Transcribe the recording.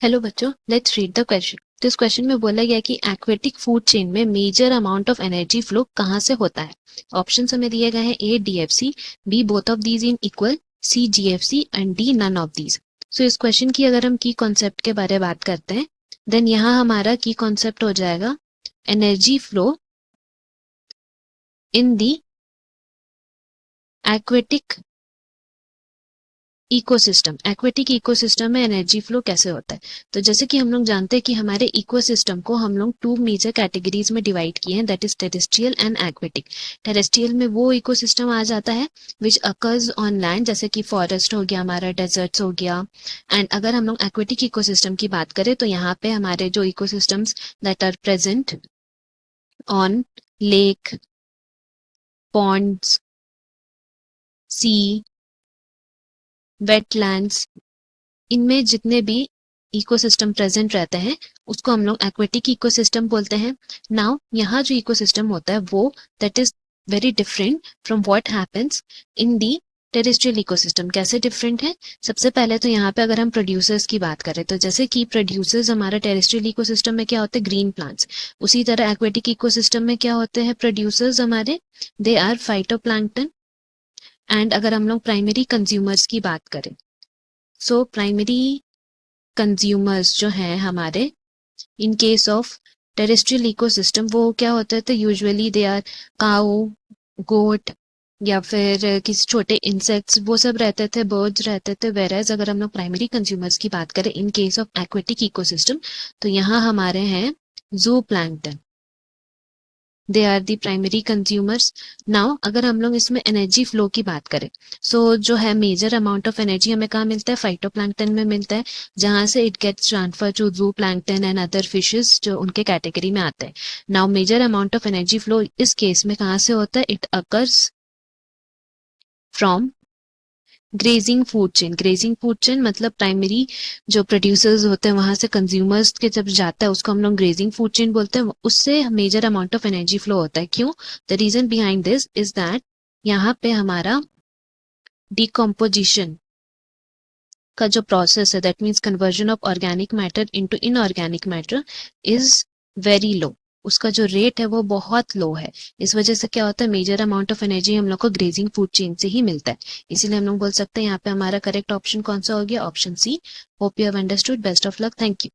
Hello बच्चों, let's read the question. तो इस क्वेश्चन में बोला गया कि एक्वेटिक फूड चेन में major amount of energy flow कहाँ से होता है। ऑप्शन हमें दिए गए हैं A DFC, B both of these in equal, C GFC and D none of these. So इस क्वेश्चन की अगर हम की कॉन्सेप्ट के बारे में बात करते हैं, देन यहाँ हमारा की कॉन्सेप्ट हो जाएगा energy flow in the aquatic ecosystem. Aquatic ecosystem में एनर्जी फ्लो कैसे होता है। तो जैसे कि हम लोग जानते हैं कि हमारे इकोसिस्टम को हम लोग टू मेजर कैटेगरीज में डिवाइड किए हैं, that is terrestrial and aquatic. Terrestrial में वो इकोसिस्टम आ जाता है विच अकर्स ऑन लैंड, जैसे कि फॉरेस्ट हो गया, हमारा डेजर्ट्स हो गया। एंड अगर हम लोग एक्वेटिक इकोसिस्टम की बात करें तो यहाँ पे हमारे जो ecosystems that are present on lake, ponds, sea, wetlands, इनमें जितने भी इकोसिस्टम प्रेजेंट रहते हैं उसको हम लोग एक्वेटिक इकोसिस्टम बोलते हैं। नाउ यहाँ जो इकोसिस्टम होता है वो that is very different from what happens in the terrestrial ecosystem. कैसे डिफरेंट है? सबसे पहले तो यहाँ पे अगर हम प्रोड्यूसर्स की बात करें तो जैसे कि प्रोड्यूसर्स हमारा टेरेस्ट्रियल इकोसिस्टम में क्या होते हैं, ग्रीन प्लांट्स। उसी तरह एक्वेटिक इकोसिस्टम में क्या होते हैं प्रोड्यूसर्स हमारे, दे आर फाइटोप्लैंक्टन। एंड अगर हम लोग प्राइमरी कंज्यूमर्स की बात करें, सो प्राइमरी कंज्यूमर्स जो हैं हमारे इन केस ऑफ टेरेस्ट्रियल इकोसिस्टम वो क्या होते थे, यूजुअली दे आर काऊ, गोट या फिर किसी छोटे इंसेक्ट्स, वो सब रहते थे, बर्ड्स रहते थे। वेरएज अगर हम लोग प्राइमरी कंज्यूमर्स की बात करें in case of aquatic ecosystem तो यहाँ हमारे हैं zooplankton, they are the primary consumers. Now अगर हम लोग इसमें एनर्जी फ्लो की बात करें, सो जो है मेजर अमाउंट ऑफ एनर्जी हमें कहाँ मिलता है, फाइटोप्लैंक्टन में मिलता है, जहां से it gets transfer to zooplankton and other fishes जो उनके कैटेगरी में आते हैं। Now major amount of energy flow इस केस में कहाँ से होता है, it occurs from grazing food chain. Grazing food chain मतलब प्राइमरी जो प्रोड्यूसर्स होते हैं वहां से कंज्यूमर्स के जब जाता है उसको हम लोग ग्रेजिंग फूड चेन बोलते हैं। उससे major amount of energy flow होता है। क्यों? The reason behind this is that यहाँ पे हमारा डिकम्पोजिशन का जो प्रोसेस है, that means conversion of organic matter into inorganic matter, is very low. उसका जो रेट है वो बहुत लो है। इस वजह से क्या होता है, मेजर अमाउंट ऑफ एनर्जी हम लोग को ग्रेजिंग फूड चेन से ही मिलता है। इसीलिए हम लोग बोल सकते हैं यहाँ पे हमारा करेक्ट ऑप्शन कौन सा हो गया, option C. Hope you have understood. Best of luck. Thank you.